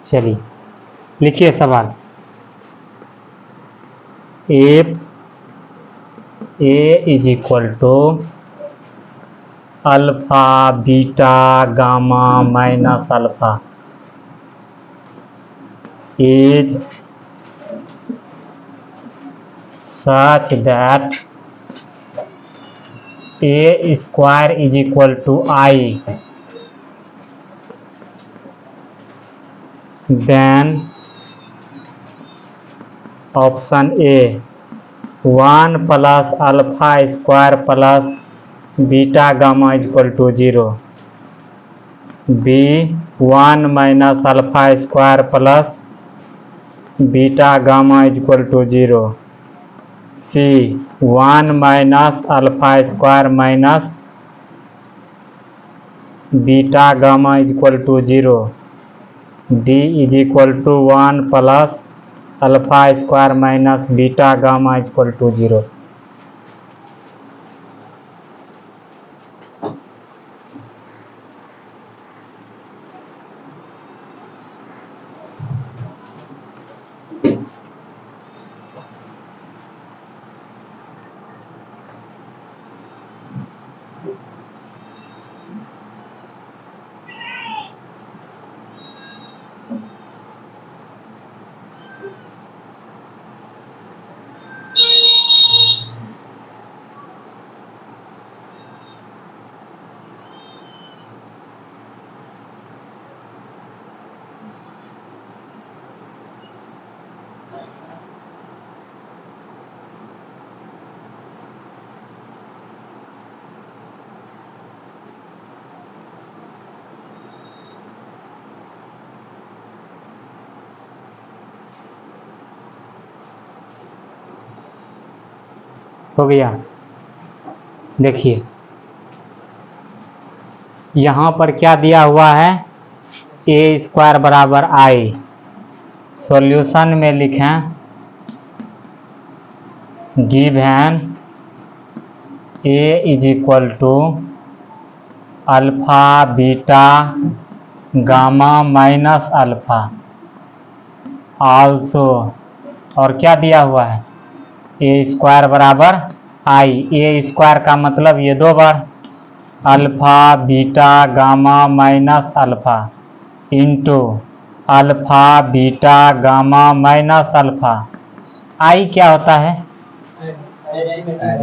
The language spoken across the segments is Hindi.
चलिए लिखिए सवाल। If A is equal to alpha beta gamma minus alpha is such that a square is equal to I, then option A 1 plus alpha square plus beta gamma is equal to 0, B 1 minus alpha square plus beta gamma is equal to 0, C 1 minus alpha square minus beta gamma is equal to 0, D is equal to 1 plus alpha square minus beta gamma is equal to 0। हो गया। देखिए यहाँ पर क्या दिया हुआ है, ए स्क्वायर बराबर आई। सॉल्यूशन में लिखें given A is equal to alpha beta gamma minus alpha also, और क्या दिया हुआ है, ए स्क्वायर बराबर आई। ए स्क्वायर का मतलब ये दो बार alpha beta gamma minus alpha into alpha beta gamma minus alpha. I क्या होता है,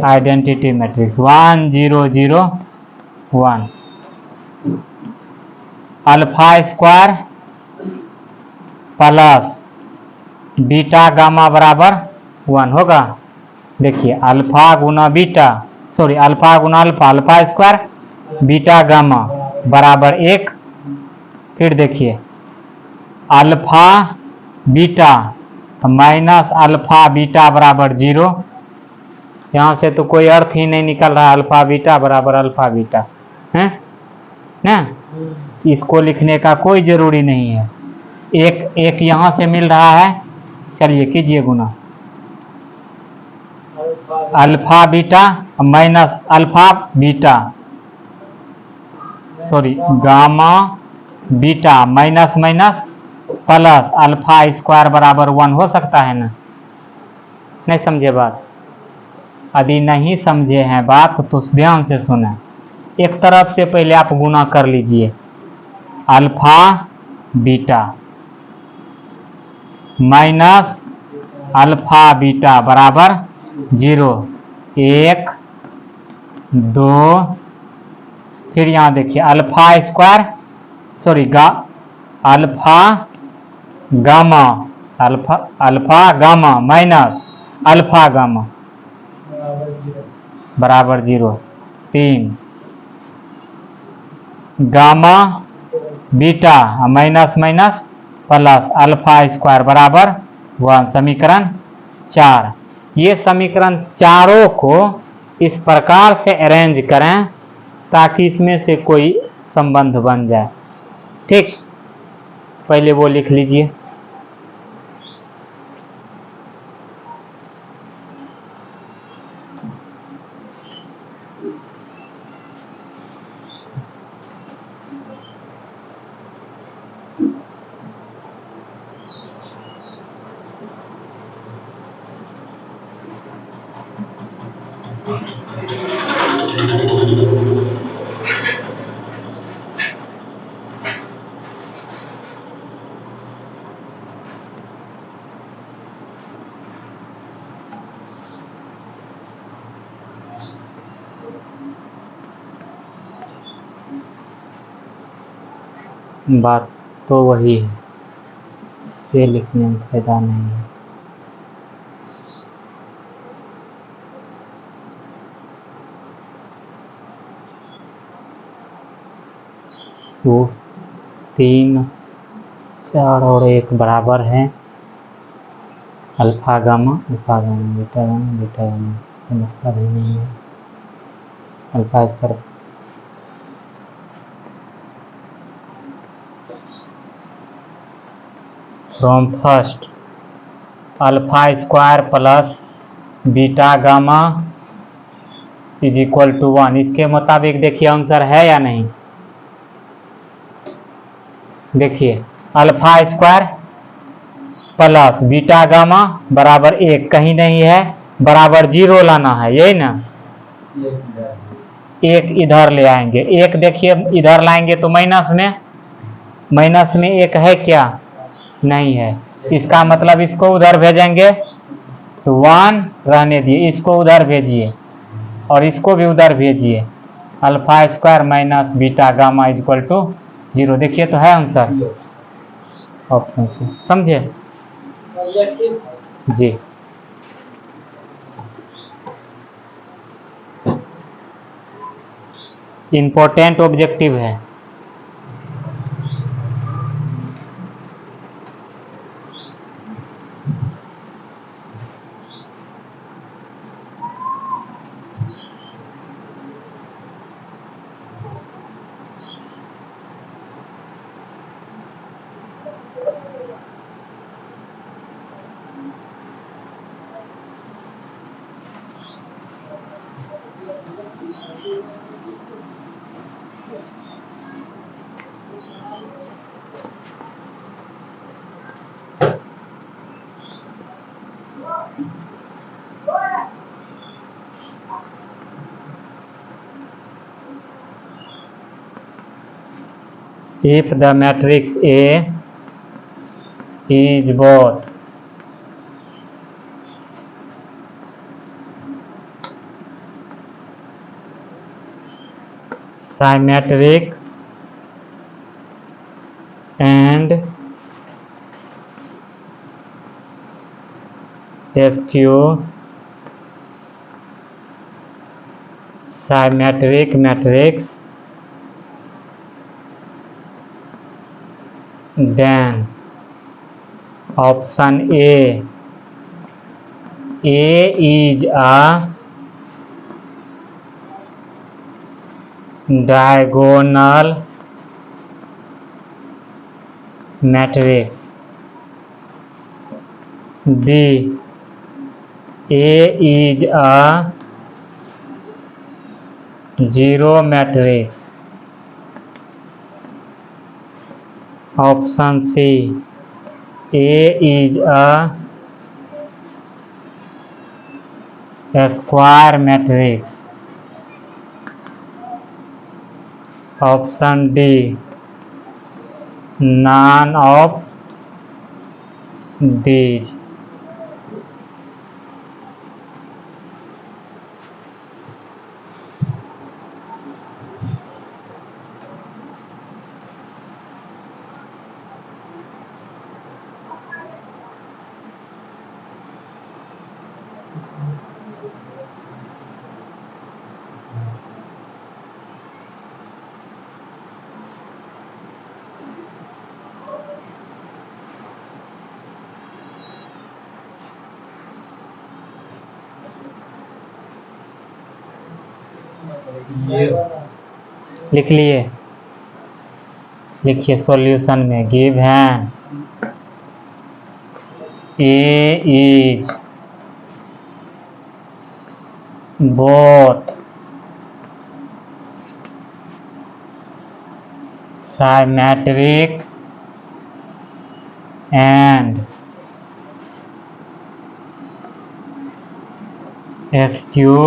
identity matrix 1 0 0 1। Alpha square plus beta gamma बराबर 1 होगा। देखिए अल्फा गुना बीटा, सॉरी अल्फा गुना alpha, alpha square beta gamma बराबर 1। फिर देखिए alpha beta minus alpha beta बराबर 0। यहाँ से तो कोई अर्थ ही नहीं निकल रहा है, अल्फा बीटा बराबर अल्फा बीटा है ना, इसको लिखने का कोई जरूरी नहीं है। एक यहाँ से मिल रहा है, चलिए कीजिए गुना alpha beta minus alpha beta, sorry gamma beta minus minus plus alpha square बराबर 1 हो सकता है ना। नहीं समझे बात? यदि नहीं समझे हैं बात तो ध्यान से सुने। एक तरफ से पहले आप गुना कर लीजिए, alpha beta minus alpha beta बराबर 0, 1 2। फिर यहाँ देखिए alpha square, sorry alpha gamma, alpha gamma minus alpha gamma बराबर 0, 3 gamma beta minus minus plus alpha square बराबर 1, समीकरण 4। ये समीकरण चारों को इस प्रकार से अरेंज करें ताकि इसमें से कोई संबंध बन जाए। ठीक, पहले वो लिख लीजिए। बात तो वही है, इससे लिखने में फायदा नहीं है। वो 3 4 और 1 बराबर है अल्फा गामा बीटा गामा इसका मतलब ही नहीं है alpha square from first alpha square plus beta gamma is equal to 1। इसके मुताबिक देखिए आंसर है या नहीं। देखिए alpha square plus beta gamma बराबर 1 कहीं नहीं है, बराबर 0 लाना है, यही ना। 1 इधर ले आएंगे, 1 देखिए इधर लाएंगे तो माइनस में 1 है क्या, नहीं है। इसका मतलब इसको उधर भेजेंगे तो 1 रहने दिए, इसको उधर भेजिए और इसको भी उधर भेजिए। Alpha square minus beta gamma is equal to 0। देखिए तो है आंसर ऑप्शन से, समझे जी। इंपॉर्टेंट ऑब्जेक्टिव है। If the matrix A is both symmetric and skew symmetric matrix, then option A is a diagonal matrix, B A is a zero matrix, option C A is a square matrix, option D none of these। लिख लिए, लिखिए सॉल्यूशन में given A is both symmetric and skew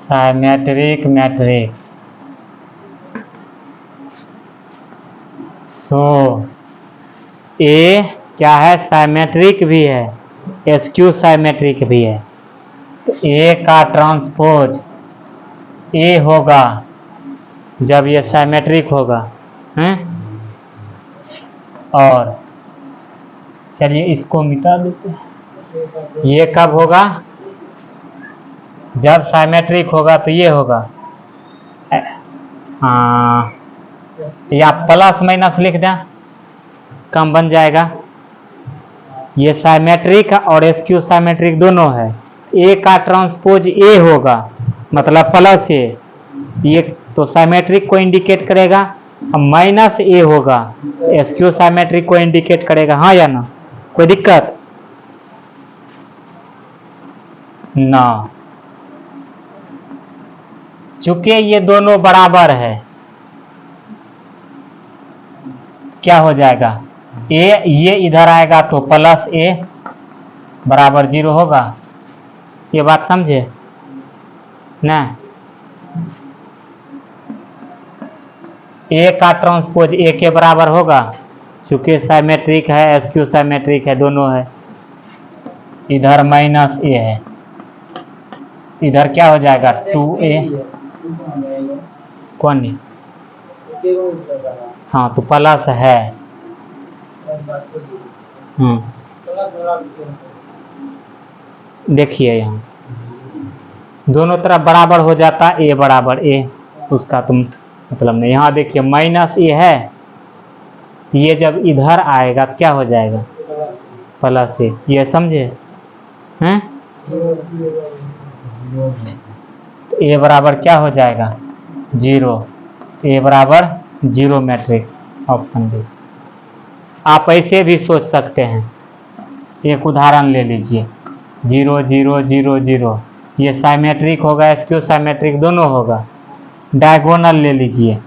symmetric matrix। सो ए क्या है, साइमेट्रिक भी है, स्क्यू साइमेट्रिक भी है। तो ए का ट्रांसपोज ए होगा जब ये साइमेट्रिक होगा, हैं? और चलिए इसको मिटा देते हैं। ये कब होगा? जब साइमेट्रिक होगा तो ये होगा, हाँ, या प्लस माइनस लिख दें, कम बन जाएगा। ये साइमेट्रिक और एसक्यू साइमेट्रिक दोनों है। ए का ट्रांसपोज ए होगा मतलब प्लस ए, ये तो साइमेट्रिक को इंडिकेट करेगा। माइनस ए होगा एसक्यू साइमेट्रिक को इंडिकेट करेगा, हाँ या ना? कोई दिक्कत ना? चूंकि ये दोनों बराबर है, क्या हो जाएगा? ए ये इधर आएगा तो प्लस ए बराबर 0 होगा। ये बात समझे ना? ए का ट्रांसपोज ए के बराबर होगा, चूंकि साइमेट्रिक है, एसक्यू साइमेट्रिक है, दोनों है। इधर माइनस ए है, इधर क्या हो जाएगा? 2a। कौन नहीं? हाँ तो प्लस है। देखिए यहाँ दोनों तरफ बराबर हो जाता, ए बराबर ए, उसका तुम मतलब नहीं। यहाँ देखिए माइनस ए है, ये जब इधर आएगा तो क्या हो जाएगा? प्लस ए। ये समझे हैं? ए बराबर क्या हो जाएगा? 0। ए बराबर 0 मैट्रिक्स, ऑप्शन बी। आप ऐसे भी सोच सकते हैं, एक उदाहरण ले लीजिए, 0 0 0 0, ये साइमेट्रिक होगा, एसक्यू साइमेट्रिक दोनों होगा। डायगोनल ले लीजिए,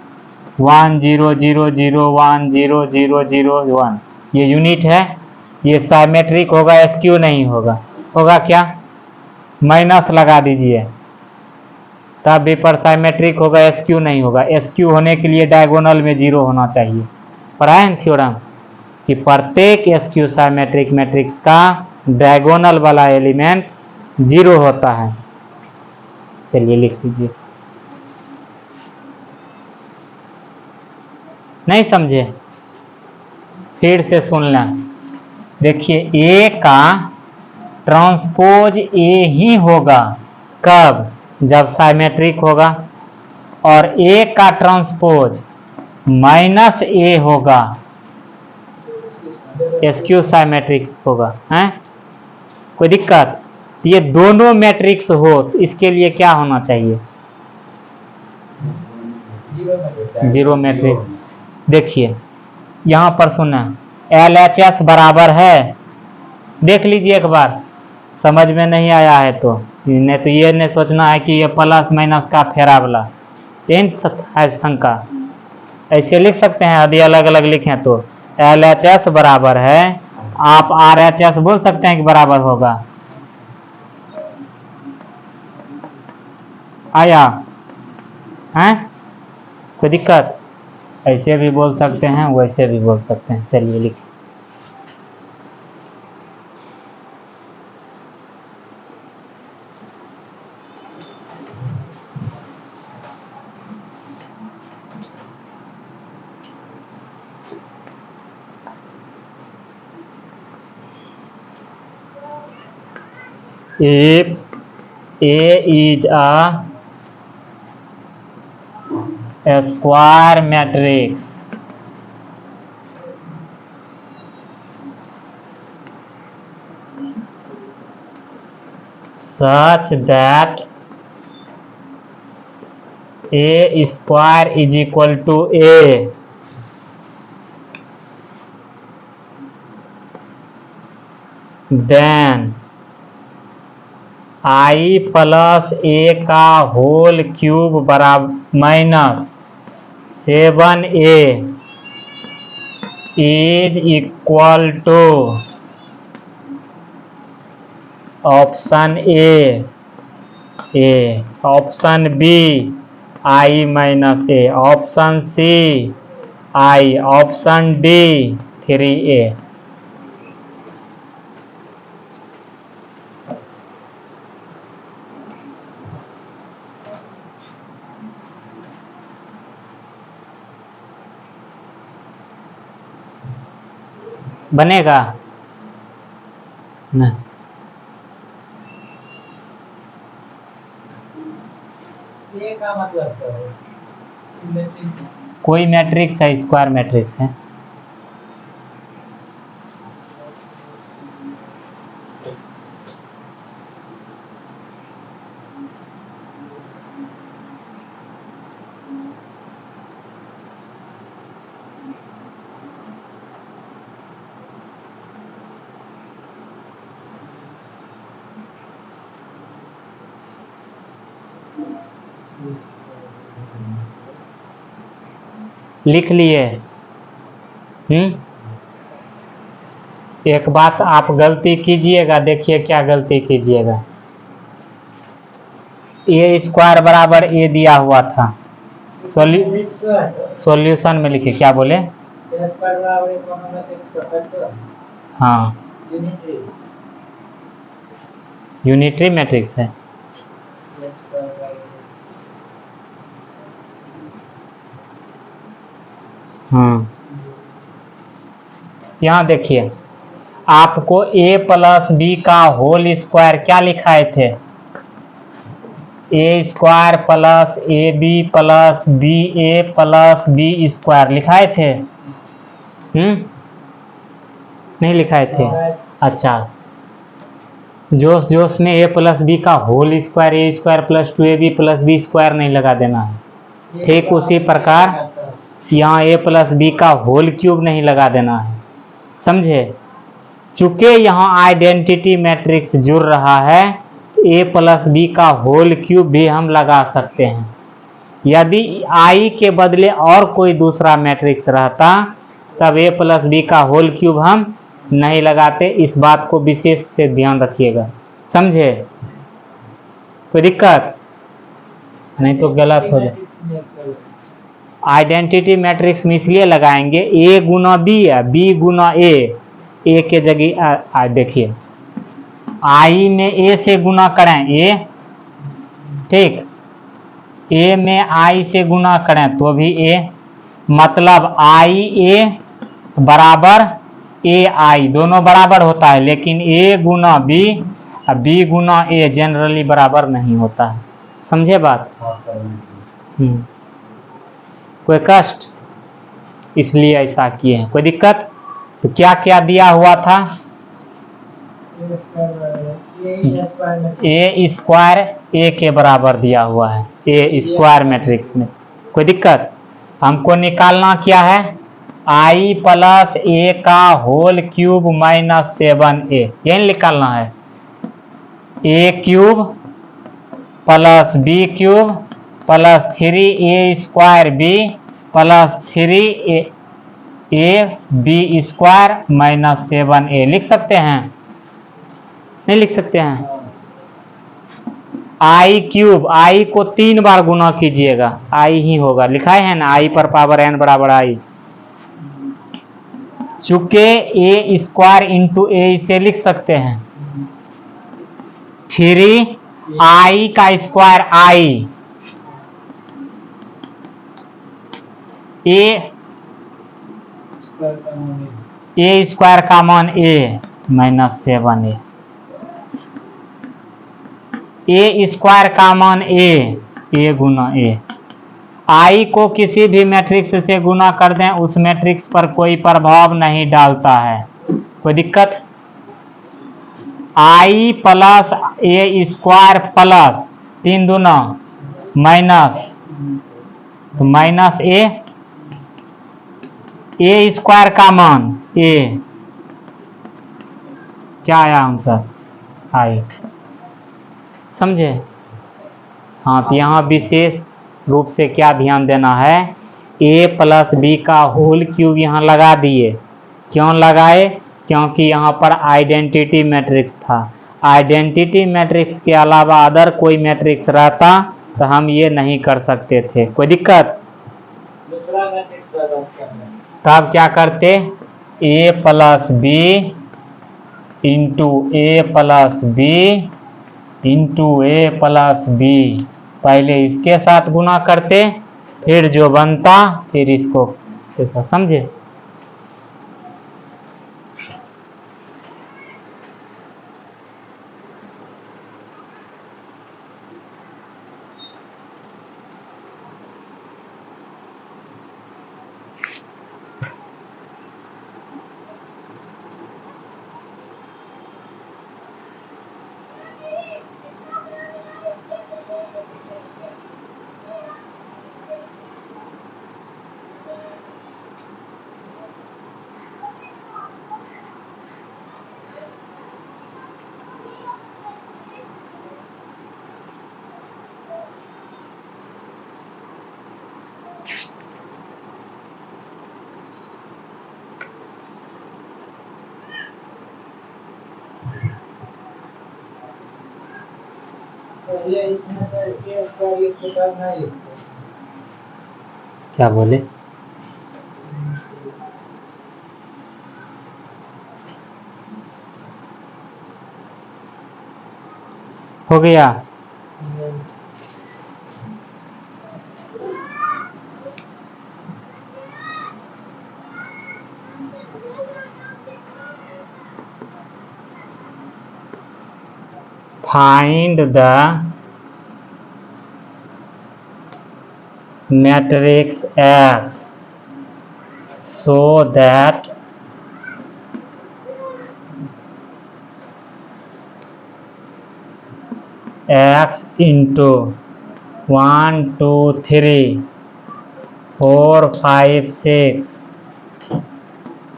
1 0 0 0 1 0 0 0 1, ये यूनिट है। ये साइमेट्रिक होगा, एसक्यू नहीं होगा। होगा क्या? माइनस लगा दीजिए, तब भी पर साइमेट्रिक होगा, एसक्यू नहीं होगा। एसक्यू होने के लिए डायगोनल में 0 होना चाहिए। पढ़ा है थ्योरम कि प्रत्येक एसक्यू साइमेट्रिक मैट्रिक्स का डायगोनल वाला एलिमेंट 0 होता है। चलिए लिख लीजिए। नहीं समझे? फिर से सुन लें। देखिए ए का ट्रांसपोज ए ही होगा, कब? जब साइमेट्रिक होगा। और ए का ट्रांसपोज माइनस ए होगा, एसक्यू साइमेट्रिक होगा, हैं? कोई दिक्कत? ये दोनों मैट्रिक्स हो तो इसके लिए क्या होना चाहिए? 0 मैट्रिक्स। देखिए यहाँ पर सुना, LHS बराबर है, देख लीजिए एक बार, समझ में नहीं आया है तो नहीं, तो ये नहीं सोचना है कि ये प्लस माइनस का फेरावला, यही है शंका। ऐसे लिख सकते हैं, यदि अलग अलग लिखें तो LHS बराबर है, आप RHS बोल सकते हैं कि बराबर होगा। आया हैं? कोई दिक्कत? ऐसे भी बोल सकते हैं, वैसे भी बोल सकते हैं। चलिए लिखिए। If A is a square matrix such that A square is equal to A, then I plus A का होल क्यूब बराबर minus 7A is equal to option A, option B I minus A, option C I, option D 3A। बनेगा नहीं। ये का मतलब क्या है? कोई मैट्रिक्स है, स्क्वायर मैट्रिक्स है। लिख लिए। एक बात आप गलती कीजिएगा, देखिए क्या गलती कीजिएगा। ए स्क्वायर बराबर ए दिया हुआ था, सॉल्यूशन में लिखिए। क्या बोले? हाँ, यूनिटरी मैट्रिक्स है। यहाँ देखिए, आपको a प्लस बी का होल स्क्वायर क्या लिखाए थे? A square plus A B plus B A plus B square लिखाए थे। नहीं लिखाए थे? अच्छा, जोश जोश में ए प्लस बी का whole square, A square plus 2ab plus B square नहीं लगा देना है। ठीक उसी प्रकार यहाँ ए प्लस बी का होल क्यूब नहीं लगा देना है, समझे? चूंकि यहाँ आइडेंटिटी मैट्रिक्स जुड़ रहा है, ए प्लस बी का होल क्यूब भी हम लगा सकते हैं। यदि आई के बदले और कोई दूसरा मैट्रिक्स रहता तब ए प्लस बी का होल क्यूब हम नहीं लगाते। इस बात को विशेष से ध्यान रखिएगा, समझे? कोई दिक्कत नहीं तो गलत हो जाए। आइडेंटिटी मैट्रिक्स में इसलिए लगाएंगे, ए गुना बी है, बी गुना ए के जगह देखिए, आई में ए से गुना करें ए, ठीक, ए में आई से गुना करें तो भी ए, मतलब आई ए बराबर ए आई, दोनों बराबर होता है, लेकिन ए गुना बी और बी गुना ए जनरली बराबर नहीं होता है। समझे बात? कोई कष्ट? इसलिए ऐसा किए हैं। कोई दिक्कत? तो क्या क्या दिया हुआ था? ए स्क्वायर ए के बराबर दिया हुआ है, ए स्क्वायर मैट्रिक्स में। कोई दिक्कत? हमको निकालना क्या है? आई प्लस ए का होल क्यूब माइनस 7a, यही निकालना है। A cube plus B cube plus 3a square B plus 3a B square minus 7a लिख सकते हैं? नहीं लिख सकते हैं? आई क्यूब, आई को 3 बार गुना कीजिएगा, आई ही होगा, लिखाए है ना, आई पर पावर n बराबर आई। चूंकि ए स्क्वायर इंटू ए इसे लिख सकते हैं 3i का स्क्वायर आई, ए स्क्वायर का मान ए माइनस 7a, ए स्क्वायर का मान ए गुना ए। आई को किसी भी मैट्रिक्स से गुना कर दें, उस मैट्रिक्स पर कोई प्रभाव नहीं डालता है। कोई दिक्कत? आई प्लस ए स्क्वायर प्लस 3 दूना माइनस, तो माइनस ए स्क्वायर का मान ए, क्या आया आंसर? आई। समझे? हाँ, तो यहाँ विशेष रूप से क्या ध्यान देना है, ए प्लस बी का होल क्यूब यहाँ लगा दिए। क्यों लगाए? क्योंकि यहाँ पर आइडेंटिटी मैट्रिक्स था। आइडेंटिटी मैट्रिक्स के अलावा अदर कोई मैट्रिक्स रहता तो हम ये नहीं कर सकते थे। कोई दिक्कत? तब क्या करते? ए प्लस बी इंटू ए प्लस बी इंटू ए प्लस बी, पहले इसके साथ गुना करते, फिर जो बनता फिर इसको। समझे? ये इसमें से ए स्क्वायर इसके साथ नहीं लिखते। क्या बोले? हो गया। Find the matrix X so that X into 1 2 3 4 5 6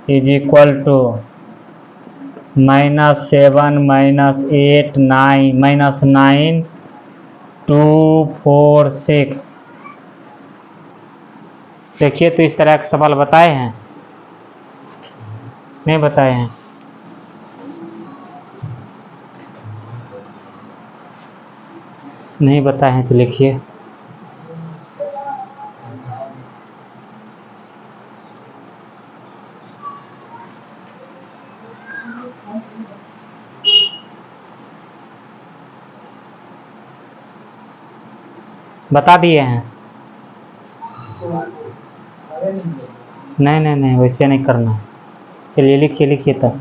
is equal to -7 -8 9 -9 2 4 6। देखिए, तो इस तरह के सवाल बताए हैं, नहीं बताए हैं? नहीं बताए हैं तो लिखिए। बता दिए हैं। नहीं नहीं नहीं, वैसे नहीं करना है। चलिए लिखिए लिखिए तब।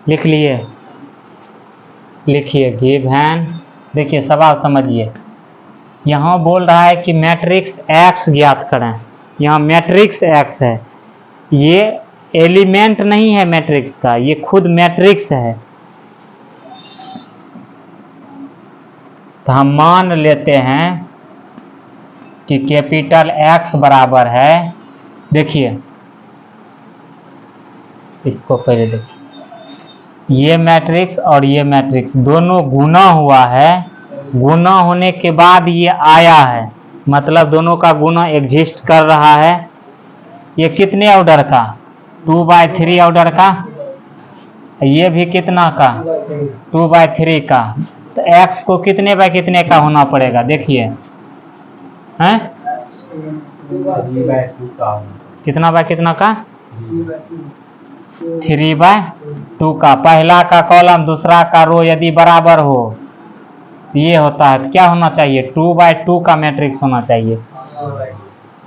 लिख लिए? लिखिए गिवन। देखिए सवाल समझिए, यहाँ बोल रहा है कि मैट्रिक्स एक्स ज्ञात करें। यहाँ मैट्रिक्स एक्स है, ये एलिमेंट नहीं है मैट्रिक्स का, ये खुद मैट्रिक्स है। तो हम मान लेते हैं कि कैपिटल एक्स बराबर है, देखिए इसको पहले देखिए, ये मैट्रिक्स और ये मैट्रिक्स दोनों गुना हुआ है। गुना होने के बाद ये आया है, मतलब दोनों का गुना एग्जिस्ट कर रहा है। ये कितने ऑर्डर का? 2/3 ऑर्डर का। ये भी कितना का? 2/3 का। तो x को कितने बाय कितने का होना पड़ेगा? देखिए हैं, 3/2 का। कितना बाय कितना का? 3/2 का। पहला का कॉलम दूसरा का रो यदि बराबर हो, ये होता है तो क्या होना चाहिए? 2/2 का मैट्रिक्स होना चाहिए।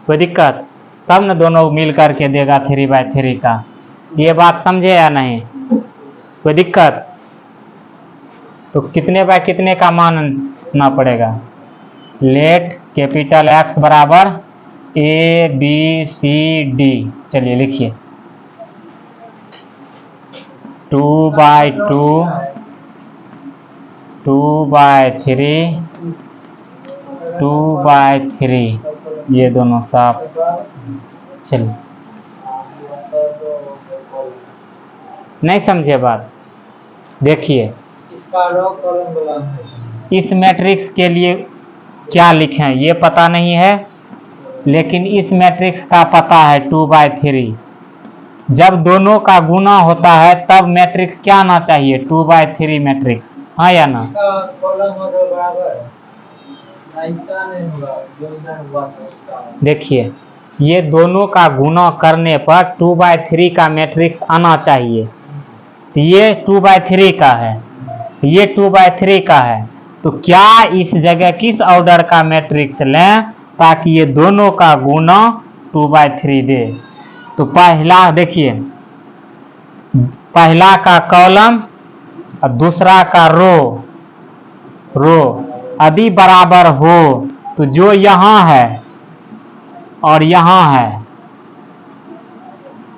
कोई दिक्कत? तब न दोनों मिल करके देगा 3/3 का। ये बात समझे या नहीं? कोई दिक्कत? तो कितने बाय कितने का मानना पड़ेगा? लेट कैपिटल एक्स बराबर ABCD। चलिए लिखिए 2/2 2/3 2/3, ये दोनों साफ। चलिए, नहीं समझे बात? देखिए इसका रो कॉलम बोला है। इस मैट्रिक्स के लिए क्या लिखें ये पता नहीं है, लेकिन इस मैट्रिक्स का पता है 2/3। जब दोनों का गुना होता है तब मैट्रिक्स क्या आना चाहिए? 2/3 मैट्रिक्स, हाँ या ना? इसका कॉलम और रो बराबर है ना, इसका नहीं होगा, जो इधर हुआ था उसका। देखिए ये दोनों का गुना करने पर 2/3 का मैट्रिक्स आना चाहिए। तो ये 2/3 का है, ये 2/3 का है। तो क्या इस जगह किस ऑर्डर का मैट्रिक्स लें ताकि ये दोनों का गुना 2/3 दे? तो पहला देखिए, पहला का कॉलम और दूसरा का रो यदि बराबर हो तो जो यहाँ है और यहाँ है,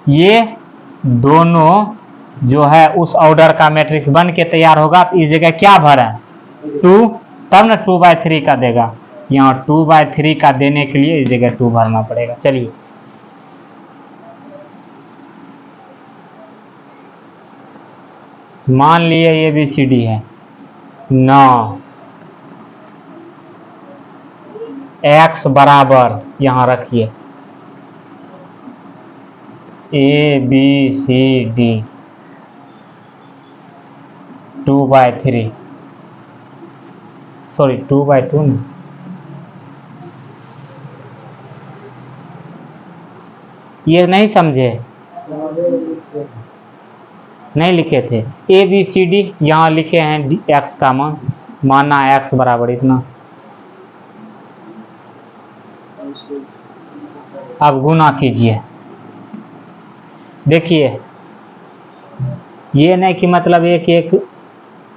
ये दोनों जो है उस ऑर्डर का मैट्रिक्स बन के तैयार होगा। तो इस जगह क्या भरें? 2, तब ना 2/3 का देगा। यहाँ 2/3 का देने के लिए इस जगह 2 भरना पड़ेगा। चलिए मान लिए ABCD है 9 x बराबर यहाँ रखिए ABCD 2/3 सॉरी 2/2 नहीं, ये नहीं समझे, नहीं लिखे थे। ABCD यहाँ लिखे हैं x का मान, माना x बराबर इतना। अब गुना कीजिए। देखिए ये नहीं कि मतलब एक एक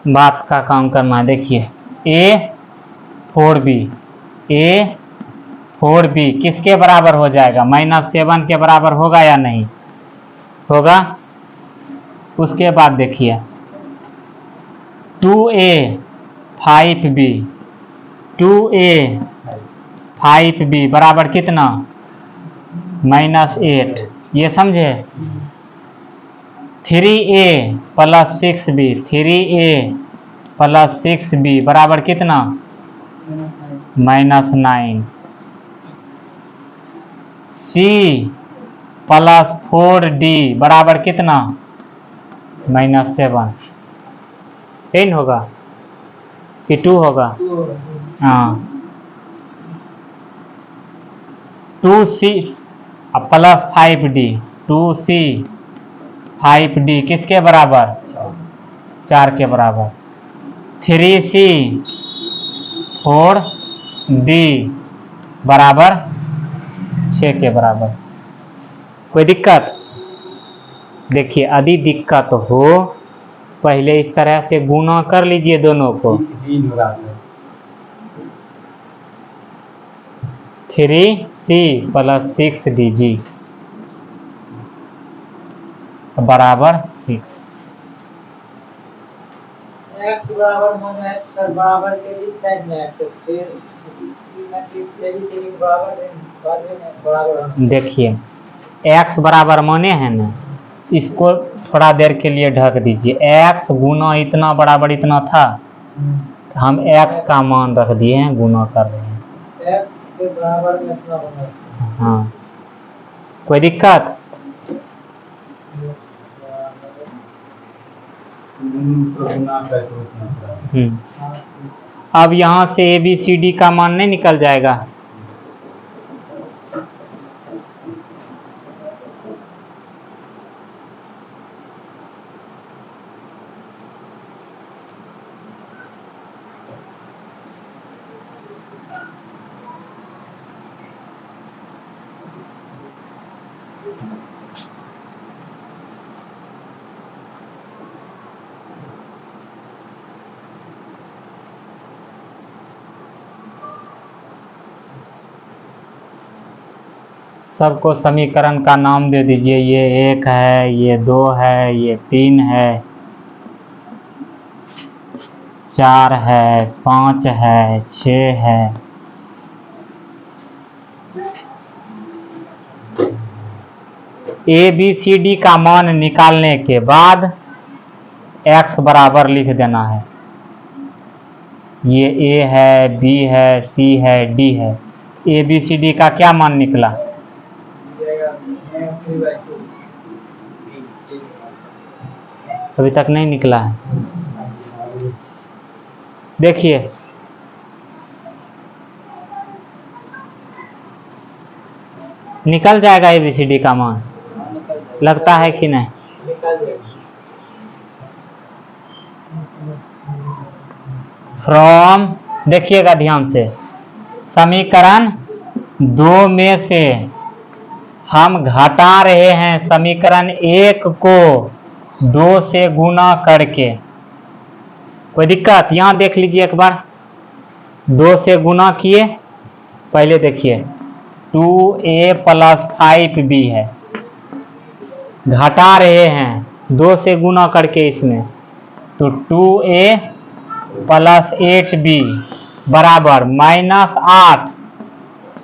बात का काम करना है। देखिए A4B किसके बराबर हो जाएगा? -7 के बराबर होगा या नहीं होगा? उसके बाद देखिए 2A5B बराबर कितना? -8, ये समझे। 3A + 6B बराबर कितना? -9। C + 4D बराबर कितना? -7। 10 होगा कि 2 होगा? हाँ 2C + 5D 2C5D किसके बराबर? 4 के बराबर। 3C4D बराबर 6 के बराबर। कोई दिक्कत? देखिए यदि दिक्कत हो पहले इस तरह से गुना कर लीजिए दोनों को। 3C + 6D बराबर 6। x बराबर मानो x बराबर के इस साइड में x फिर बराबर। देखिए x बराबर माने हैं ना, इसको थोड़ा देर के लिए ढक दीजिए। x गुना इतना बराबर इतना था, हम x का मान रख दिए हैं, गुना कर रहे हैं। x के बराबर में इतना बना। हाँ कोई दिक्कत? अब यहाँ से ABCD का मान नहीं निकल जाएगा? सबको समीकरण का नाम दे दीजिए। ये 1 है, ये 2 है, ये 3 है, 4 है, 5 है, 6 है। ABCD का मान निकालने के बाद x बराबर लिख देना है। ये A है, B है, C है, D है। ABCD का क्या मान निकला? अभी तक नहीं निकला है। देखिए निकल जाएगा ABCD का मान, लगता है कि नहीं? फ्रॉम देखिएगा ध्यान से, समीकरण 2 में से हम घटा रहे हैं समीकरण 1 को 2 से गुना करके। कोई दिक्कत? यहाँ देख लीजिए एक बार, 2 से गुना किए। पहले देखिए 2A + 5B है, घटा रहे हैं 2 से गुना करके इसमें, तो 2A + 8B बराबर -8।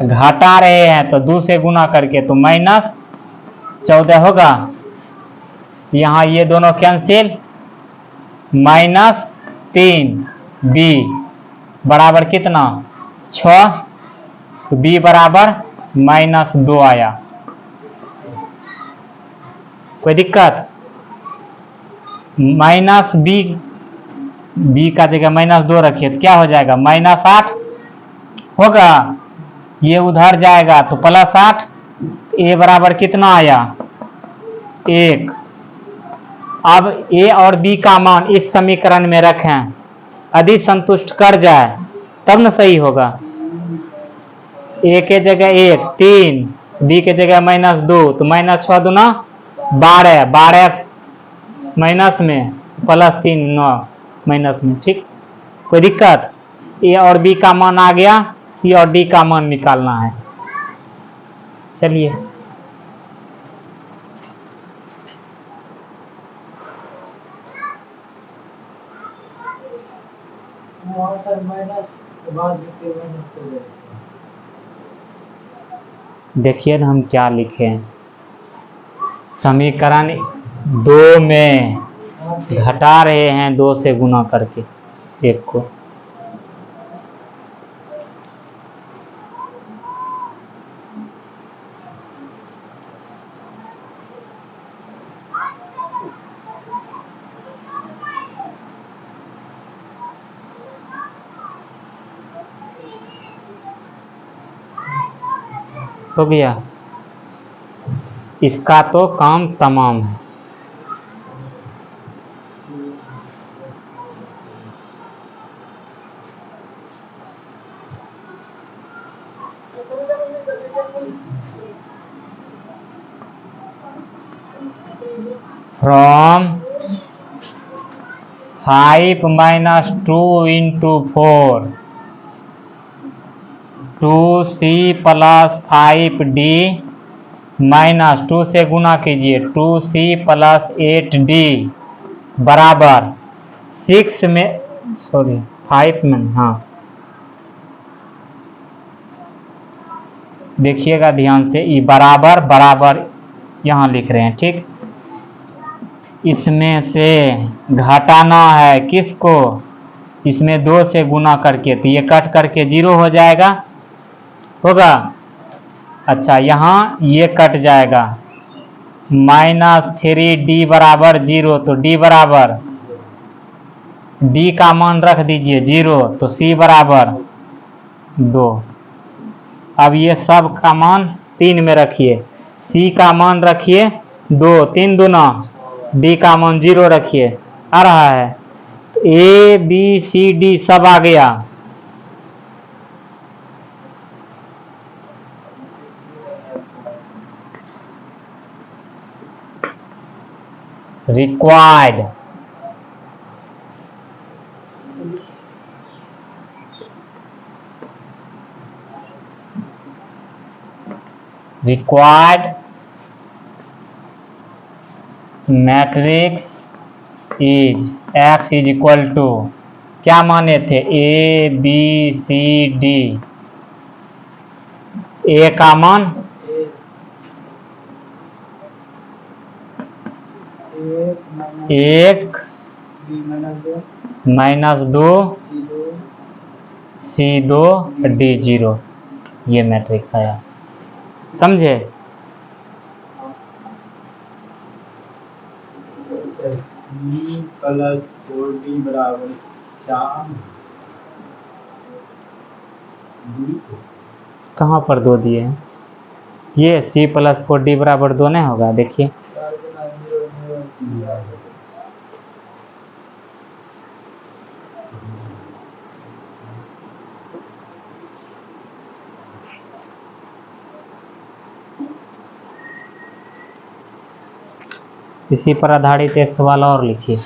घटा रहे हैं तो 2 से गुना करके तो -14 होगा। यहाँ ये दोनों कैंसिल, -3B बराबर कितना? 6। तो b बराबर -2 आया। कोई दिक्कत? बी का जगह -2 रखिए तो क्या हो जाएगा, -8 होगा। ये उधर जाएगा तो +8। ए बराबर कितना आया, 1। अब ए और बी का मान इस समीकरण में रखें, यदि संतुष्ट कर जाए तब न सही होगा। ए के जगह 1 3, बी के जगह -2 तो -6 दूना 12, 12 माइनस में +3 9 माइनस में। ठीक, कोई दिक्कत? ए और बी का मान आ गया, सी और डी का मान निकालना है। चलिए सर माइनस के बाद माइनस कर देते देखिए ना हम क्या लिखे हैं। समीकरण 2 में हैं। घटा रहे हैं 2 से गुना करके 1 को। हो गया, इसका तो काम तमाम है। फ्रॉम 5 - 2 × 4 2c + 5d -2 से गुना कीजिए 2c + 8d बराबर 6 में 5 में, हाँ देखिएगा ध्यान से, ये बराबर बराबर यहाँ लिख रहे हैं। ठीक, इसमें से घटाना है किसको, इसमें 2 से गुना करके, तो ये कट करके 0 हो जाएगा, होगा। अच्छा, यहाँ ये कट जाएगा, -3d बराबर 0, तो d बराबर, d का मान रख दीजिए 0, तो c बराबर 2। अब ये सब का मान 3 में रखिए, c का मान रखिए 2, 3 दूना, d का मान 0 रखिए, आ रहा है। तो a b c d सब आ गया। रिक्वायर्ड मैट्रिक्स इज x = क्या माने थे, a b c d। a का मान 1 -2 c2 d0, ये मैट्रिक्स आया। समझे? C + 4d बराबर 4, कहाँ पर 2 दिए हैं? ये c + 4d बराबर 2 नहीं होगा, देखिए। इसी पर आधारित एक सवाल और लिखिए।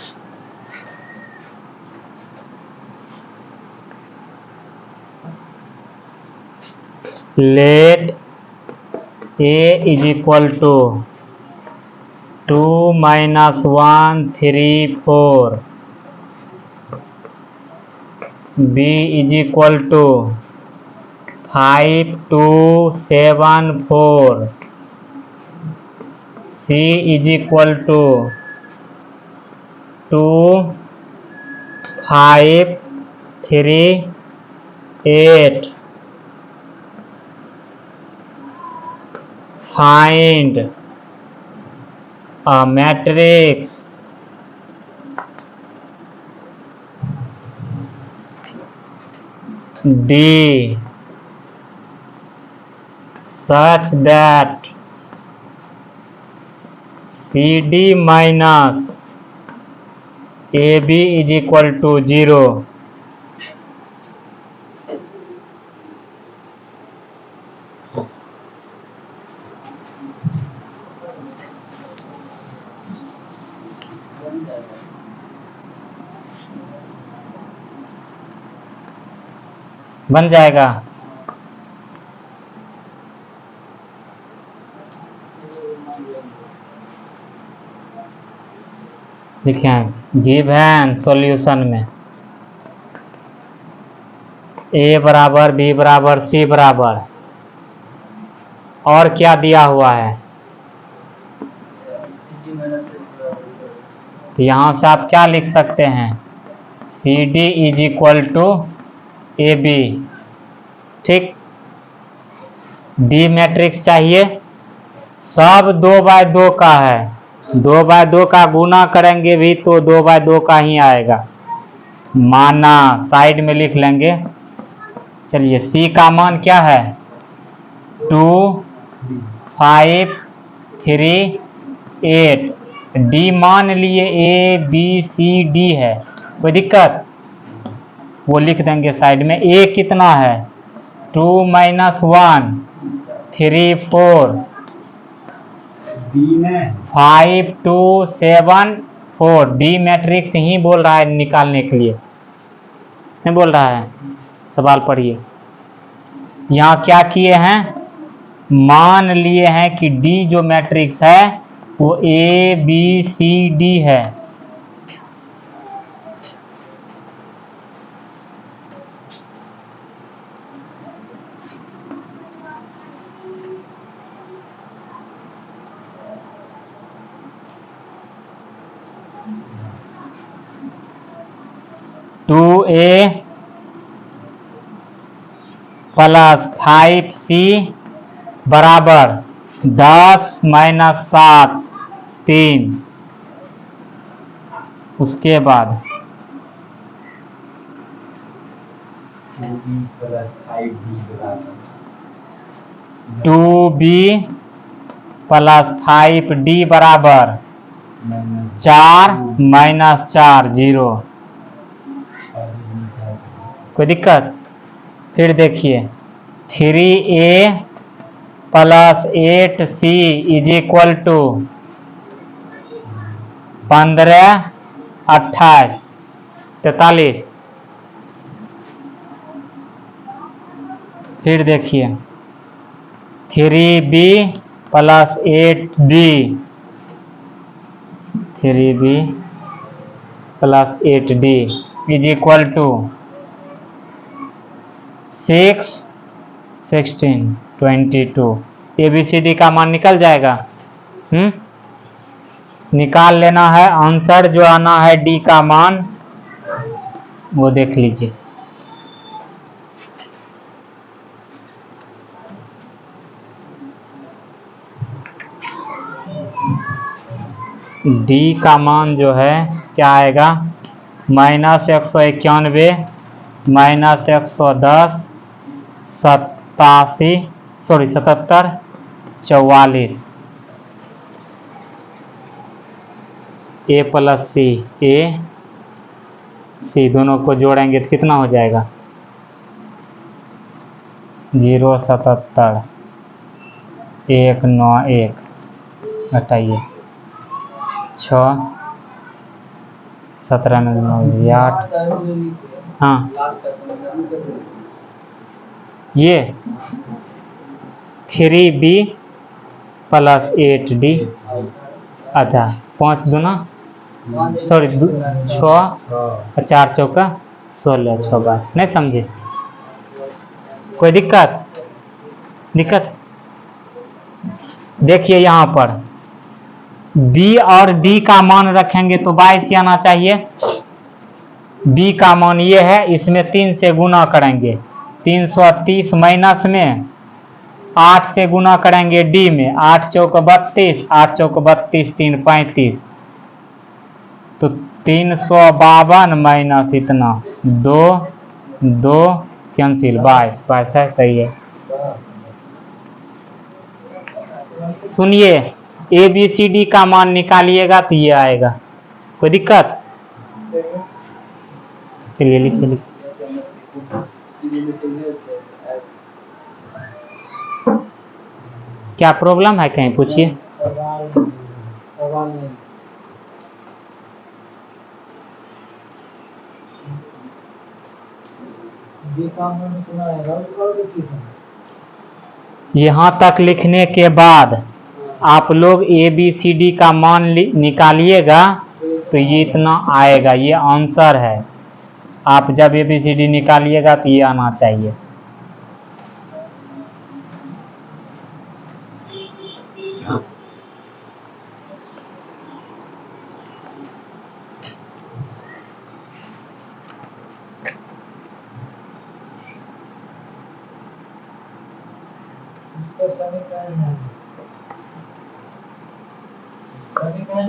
Let a = 2 - 1 3 4, b = 5 2 7 4, c = 2 5 3 8, find a matrix D such that CD minus AB is equal to 0. बन जाएगा। देखिए गिवन सॉल्यूशन में A बराबर B बराबर C बराबर और क्या दिया हुआ है, तो यहाँ से आप क्या लिख सकते हैं, CD is equal to AB। ठीक, D मैट्रिक्स चाहिए, सब 2/2 का है, 2/2 का गुना करेंगे भी तो 2/2 का ही आएगा। माना साइड में लिख लेंगे। चलिए C का मान क्या है, 2 5 3 8। D मान लिए A B C D है, कोई दिक्कत, वो लिख देंगे साइड में। A कितना है, 2 - 1 3 4 5 2 7 4। D मैट्रिक्स ही बोल रहा है निकालने के लिए, नहीं बोल रहा है। सवाल पढ़िए, यहाँ क्या किए हैं, मान लिए हैं कि D जो मैट्रिक्स है वो A B C D है। टू A प्लस 5C बराबर 10 - 7 3। उसके बाद 2B प्लस 5D बराबर 4 - 4 0। कोई दिक्कत, फिर देखिए 3A plus 8C is equal to 15 28 43। फिर देखिए 3B plus 8D 3B plus 8D is equal to 6 16 22। ABCD का मान निकल जाएगा। निकाल लेना है, आंसर जो आना है D का मान वो देख लीजिए। D का मान जो है क्या आएगा, -191 -110 77 44। A plus C A C दोनों को जोड़ेंगे तो कितना हो जाएगा, 0 77 191 घटाइए 6 17 9 8। हाँ ये 3B प्लस 8D आधा 5 दूना 6 4 चौका 16 6 12। नहीं समझे, कोई दिक्कत। देखिए यहाँ पर B और D का मान रखेंगे तो 22 ही आना चाहिए। B का मान ये है, इसमें 3 से गुना करेंगे, 330 माइनस में 8 से गुना करेंगे डी में, 8 चौक 32, 8 चौक 32, 3 35, तो 352 माइनस इतना 2 2 कैंसिल 22 22 है, सही है। सुनिए ए बी सी डी का मान निकालिएगा तो ये आएगा, कोई दिक्कत? चलिए लिखिए लिखिए। क्या प्रॉब्लम है कहीं पूछिए। सवाल नहीं। ये काम मैंने सुना है, यहाँ तक लिखने के बाद आप लोग ए बी सी डी का मान निकालिएगा तो ये इतना आएगा, ये आंसर है। आप जब ए बी सी डी निकालिएगा तो ये आना चाहिए।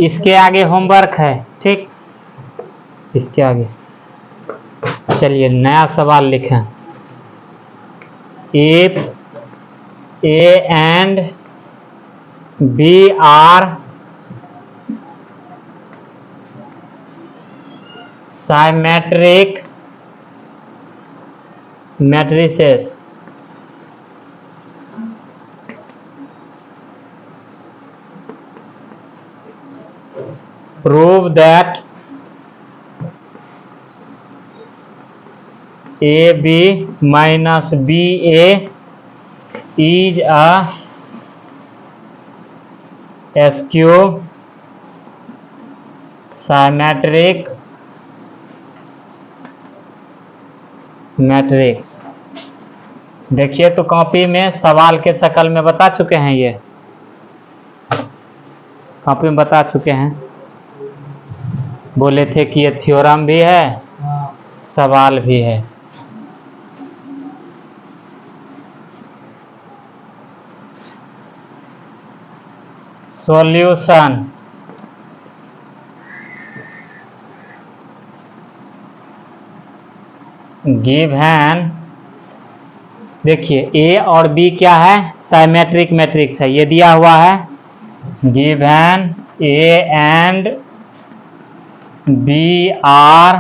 इसके आगे होमवर्क है, ठीक, इसके आगे चलिए नया सवाल लिखें। If A and B are symmetric matrices, prove that AB minus BA is a skew symmetric matrix. देखिए तो कॉपी में सवाल के शक्ल में बता चुके हैं, ये कॉपी में बता चुके हैं। बोले थे कि ये थ्योरम भी है, सवाल भी है। सॉल्यूशन गिवन, देखिए ए और बी क्या है, साइमेट्रिक मैट्रिक्स है, ये दिया हुआ है। Given A and B are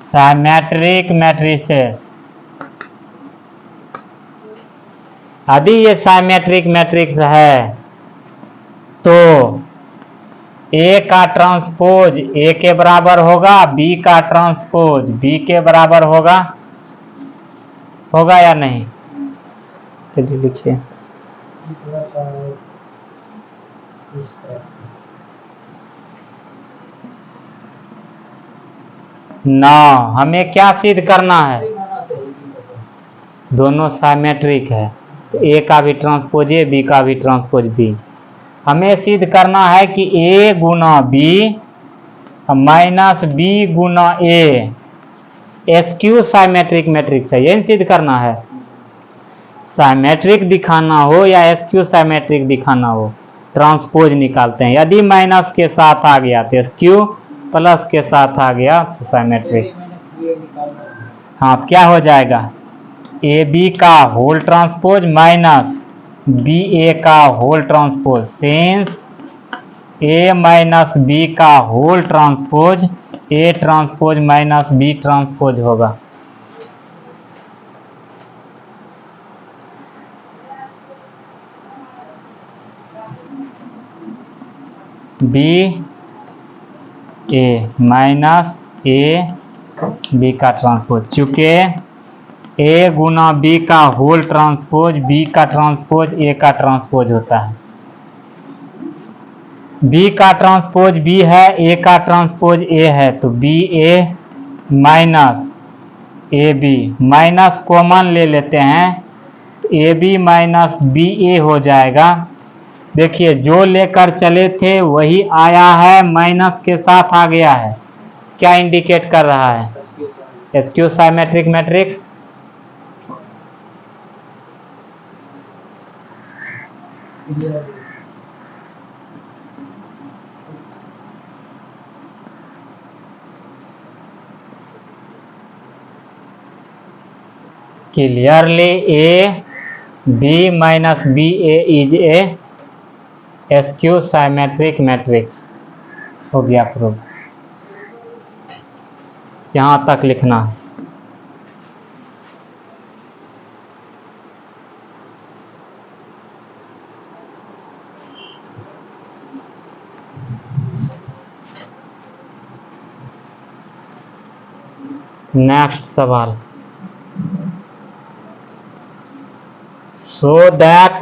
symmetric matrices, यदि ये साइमेट्रिक मैट्रिक्स है तो ए का ट्रांसपोज ए के बराबर होगा, बी का ट्रांसपोज बी के बराबर होगा, होगा या नहीं? चलिए लिखिए। ना, हमें क्या सिद्ध करना है? दोनों साइमेट्रिक है, तो ए का भी ट्रांसपोज ए, बी का भी ट्रांसपोज बी। हमें सिद्ध करना है कि ए गुना बी माइनस बी गुना ए एस्क्यू साइमेट्रिक मैट्रिक्स है, यही सिद्ध करना है। साइमेट्रिक दिखाना हो या एस्क्यू साइमेट्रिक दिखाना हो, ट्रांसपोज निकालते हैं। यदि माइनस के साथ आ गया तो एस्क्यू, प्लस के साथ आ गया तो साइमेट्रिक। हाँ, तो क्या हो जाएगा? ए बी का whole transpose minus B A का whole transpose, since A minus B का whole transpose A transpose minus B transpose होगा। B A minus A B का ट्रांसपोज, चूंकि ए गुना बी का होल ट्रांसपोज बी का ट्रांसपोज ए का ट्रांसपोज होता है। बी का ट्रांसपोज बी है, ए का ट्रांसपोज ए है, तो B A minus A B, minus common ले लेते हैं तो A B minus B A हो जाएगा। देखिए जो लेकर चले थे वही आया है, माइनस के साथ आ गया है, क्या इंडिकेट कर रहा है? Askew symmetric matrix. Clear Clearly A B minus BA is a skew symmetric matrix। हो गया प्रूव। यहाँ तक लिखना है। नेक्स्ट सवाल। So that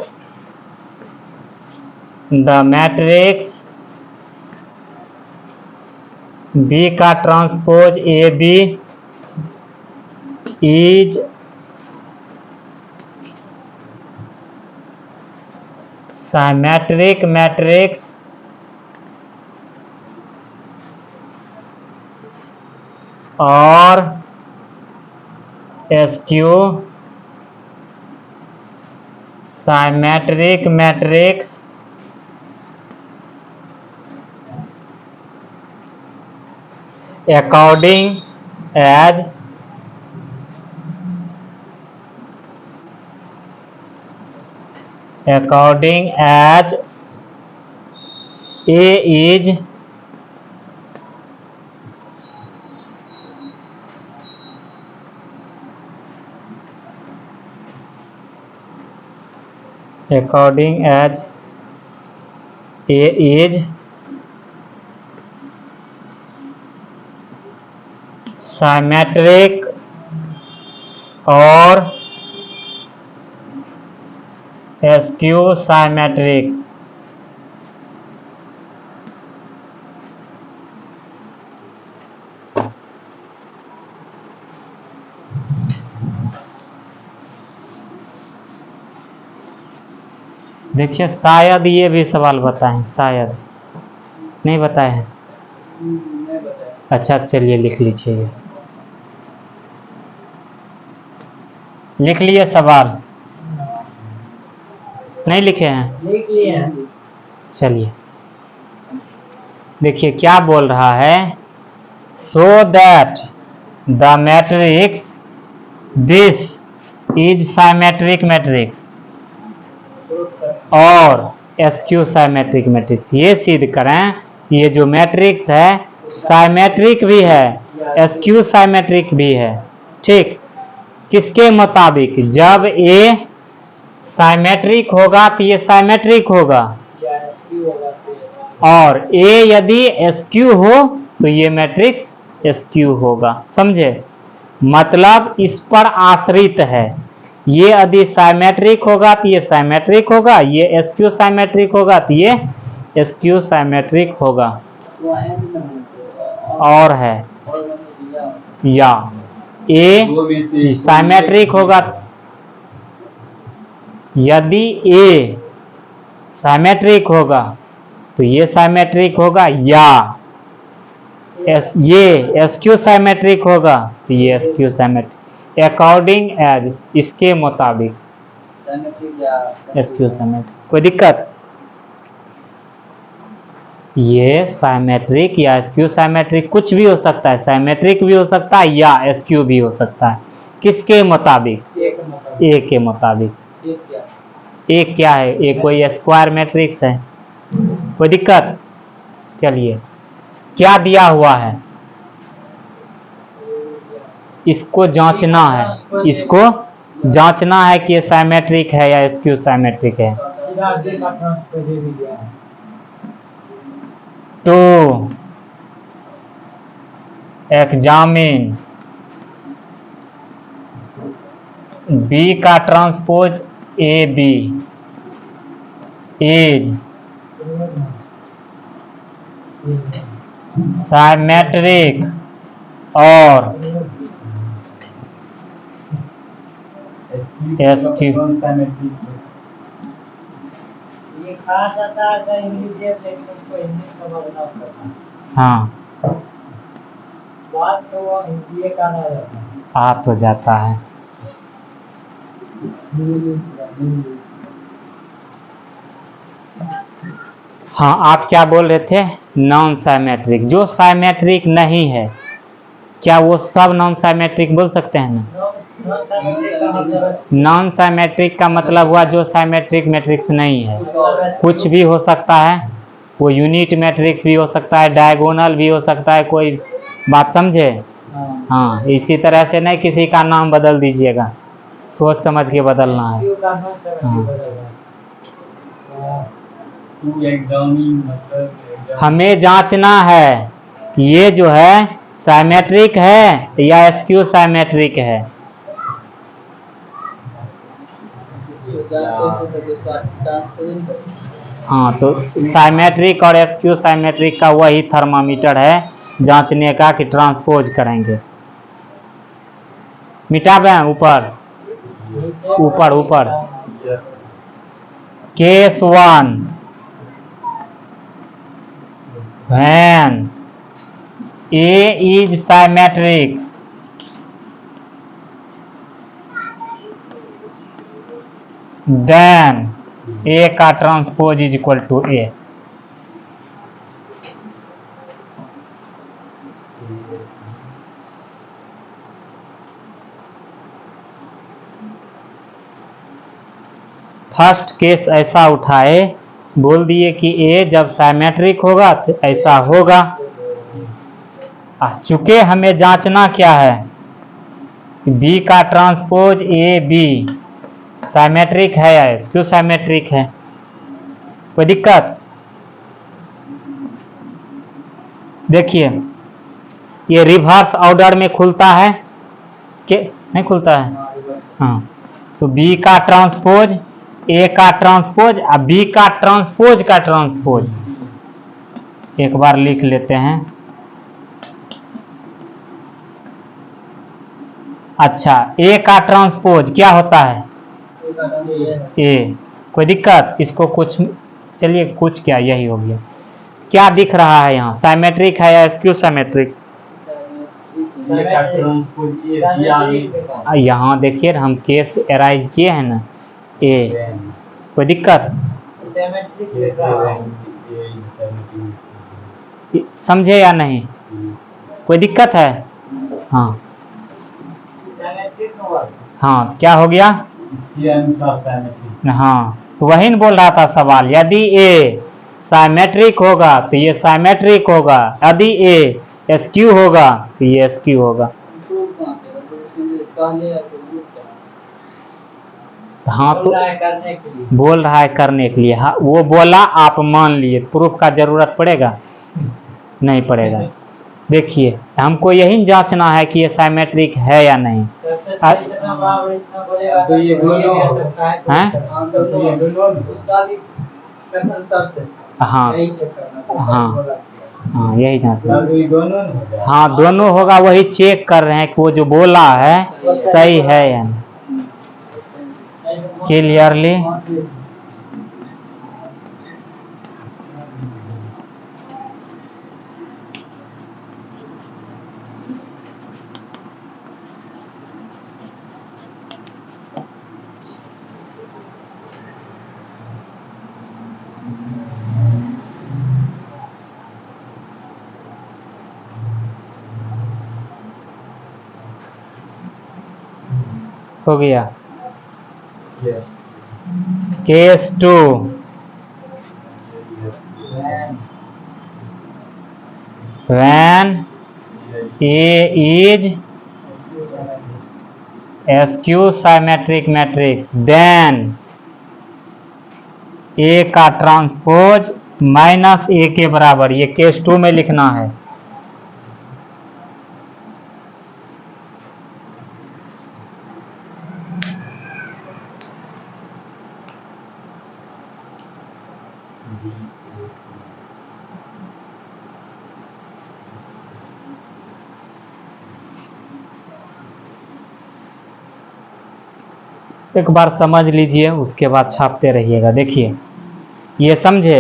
the matrix B का transpose AB is symmetric matrix और skew symmetric matrix according as A is symmetric और skew symmetric। देखिए शायद ये भी सवाल बताएं, शायद नहीं बताए हैं। नहीं बताया। अच्छा चलिए लिख लीजिए, ये लिख लिए सवाल, नहीं लिखे हैं? लिख लिए हैं। चलिए देखिए क्या बोल रहा है। So that the matrix this is symmetric matrix और एसक्यू साइमेट्रिक मैट्रिक्स। ये सिद्ध करें ये जो मैट्रिक्स है साइमेट्रिक भी है, एसक्यू साइमेट्रिक भी है। ठीक, किसके मुताबिक? जब ए साइमेट्रिक होगा तो ये साइमेट्रिक होगा, और ए यदि एसक्यू हो तो ये मैट्रिक्स एसक्यू होगा। समझे? मतलब इस पर आश्रित है। ये यदि साइमेट्रिक होगा तो ये साइमेट्रिक होगा, ये एसक्यू साइमेट्रिक होगा तो ये एसक्यू साइमेट्रिक होगा। और है या ए साइमेट्रिक होगा, यदि ए साइमेट्रिक होगा तो ये साइमेट्रिक होगा, या ये एसक्यू साइमेट्रिक होगा तो ये एसक्यू साइमेट्रिक। अकॉर्डिंग एज, इसके मुताबिक एसक्यू साइमेट्रिक। कोई दिक्कत? ये साइमेट्रिक या एसक्यू साइमेट्रिक कुछ भी हो सकता है, साइमेट्रिक भी हो सकता है या एसक्यू भी हो सकता है। किसके मुताबिक? ए के मुताबिक। ए क्या है? ए कोई स्क्वायर मैट्रिक्स है। कोई दिक्कत? चलिए क्या दिया हुआ है इसको जांचना है, इसको जांचना है कि ये साइमेट्रिक है या एसक्यू साइमेट्रिक है। टू एग्जामिन बी का transpose A B is symmetric और एसक्यू। हाँ बात तो वो हिंदी का ना रहता है। आ तो जाता है। हाँ, आप क्या बोल रहे थे? Non symmetric. जो साइमेट्रिक नहीं है, क्या वो सब नॉन साइमेट्रिक बोल सकते हैं ना? नॉन साइमेट्रिक का मतलब हुआ जो साइमेट्रिक मैट्रिक्स नहीं है। कुछ भी हो सकता है, वो यूनिट मैट्रिक्स भी हो सकता है, डायगोनल भी हो सकता है, कोई बात समझे? हाँ, इसी तरह से नहीं किसी का नाम बदल दीजिएगा, सोच समझ के बदलना है। हमें जांचना है कि ये जो है साइमेट्रिक है या स्क्यू साइमेट्रिक है। हाँ, तो साइमेट्रिक और स्क्यू साइमेट्रिक का वही थर्मामीटर है जांचने का कि ट्रांसपोज करेंगे। मिटा दें ऊपर ऊपर ऊपर। Case 1, when A is symmetric, then A का transpose is equal to A। First case ऐसा उठाए, बोल दिए कि A जब साइमेट्रिक होगा तो ऐसा होगा। चूंकि हमें जांचना क्या है, B का ट्रांसपोज A B साइमेट्रिक है या स्क्यू साइमेट्रिक है। कोई दिक्कत? देखिए, ये रिवर्स ऑर्डर में खुलता है कि नहीं खुलता है? हाँ, तो B का ट्रांसपोज A का ट्रांसपोज और B का ट्रांसपोज का ट्रांसपोज एक बार लिख लेते हैं। अच्छा, A का ट्रांसपोज क्या होता है? A। कोई दिक्कत? इसको कुछ, चलिए कुछ क्या, यही हो गया। क्या दिख रहा है यहाँ, साइमेट्रिक है या स्क्यू साइमेट्रिक? यहाँ देखिए, हम केस एराइज किए हैं ना, A। कोई दिक्कत? समझे या नहीं? कोई दिक्कत है? हाँ हाँ, क्या हो गया? हाँ, तो वही न बोल रहा था सवाल, यदि A साइमेट्रिक होगा तो ये साइमेट्रिक होगा, यदि A स्क्यू होगा तो ये स्क्यू होगा। हाँ, तो बोल रहा है करने के लिए। हाँ, वो बोला, आप मान लिए, प्रूफ का जरूरत पड़ेगा? नहीं पड़ेगा। देखिए, हमको यही जांचना है कि ये साइमेट्रिक है या नहीं। हैं? हाँ हाँ हाँ, यही जांचना। हाँ, दोनों होगा, वही चेक कर रहे हैं कि वो जो बोला है सही है या नहीं। क्लियरली? हो गया। Case 2, when A is skew symmetric matrix, then A का ट्रांसपोज माइनस A के बराबर, ये केस 2 में लिखना है। एक बार समझ लीजिए, उसके बाद छापते रहिएगा। देखिए, ये समझे?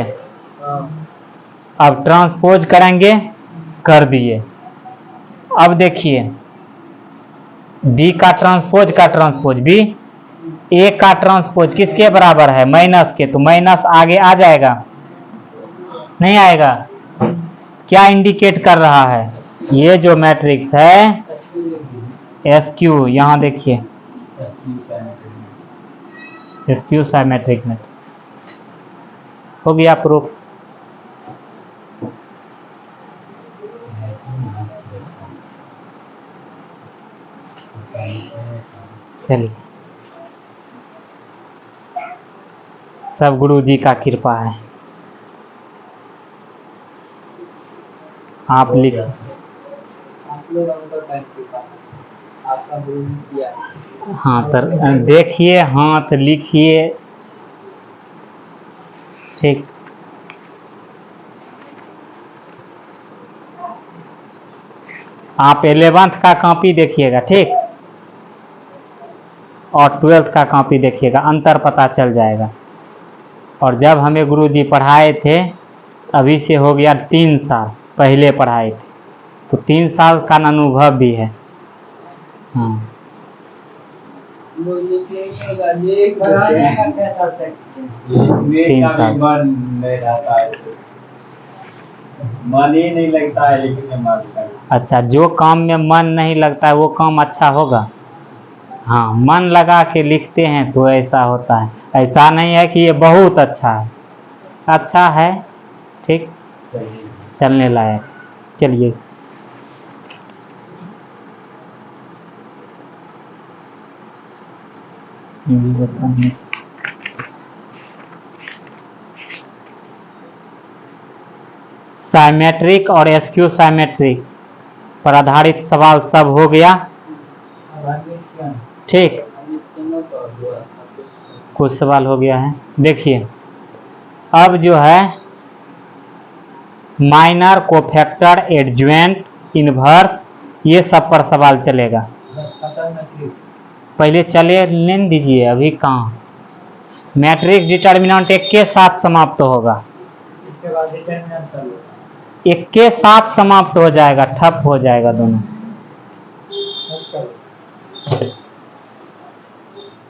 अब ट्रांसपोज करेंगे, कर दिए। अब देखिए, B का ट्रांसपोज B, A का ट्रांसपोज किसके बराबर है? माइनस के, तो माइनस आगे आ जाएगा। नहीं आएगा। क्या इंडिकेट कर रहा है? ये जो मैट्रिक्स है एस क्यू, यहाँ देखिए स्क्यू साइमेट्रिक मैट्रिक्स हो गया प्रूफ। चलिए, सब गुरु जी का कृपा है। आप लिख आप लोग हमको टाइप कृपा आपका गुरु ने किया। हाँ तर देखिए, हाथ लिखिए, ठीक। आप 11th का कॉपी देखिएगा, ठीक, और 12th का कॉपी देखिएगा, अंतर पता चल जाएगा। और जब हमें गुरुजी पढ़ाए थे, अभी से हो गया 3 साल पहले पढ़ाए थे, तो 3 साल का अनुभव भी है। हाँ, वो ये कहिएगा ये कराने का कैसा तीन साल से। मन ही नहीं लगता है, लेकिन मैं मानता हूँ। अच्छा, जो काम में मन नहीं लगता है वो काम अच्छा होगा? हाँ, मन लगा के लिखते हैं तो ऐसा होता है। ऐसा नहीं है कि ये बहुत अच्छा है, अच्छा है, ठीक, चलने लायक। चलिए, ये भी बताइए। साइमेट्रिक और एसक्यू साइमेट्रिक पर आधारित सवाल सब हो गया, ठीक। कुछ सवाल हो गया है। देखिए, अब जो है माइनर, कोफैक्टर, एडज्वेंट, इनवर्स, ये सब पर सवाल चलेगा। पहले चले लेने दीजिए, अभी कहाँ। मैट्रिक्स डिटर्मिनेंट एक के साथ समाप्त होगा, इसके बाद डिटरमिनेंट कर लो। एक के साथ समाप्त हो जाएगा, ठप हो जाएगा दोनों। अब करो।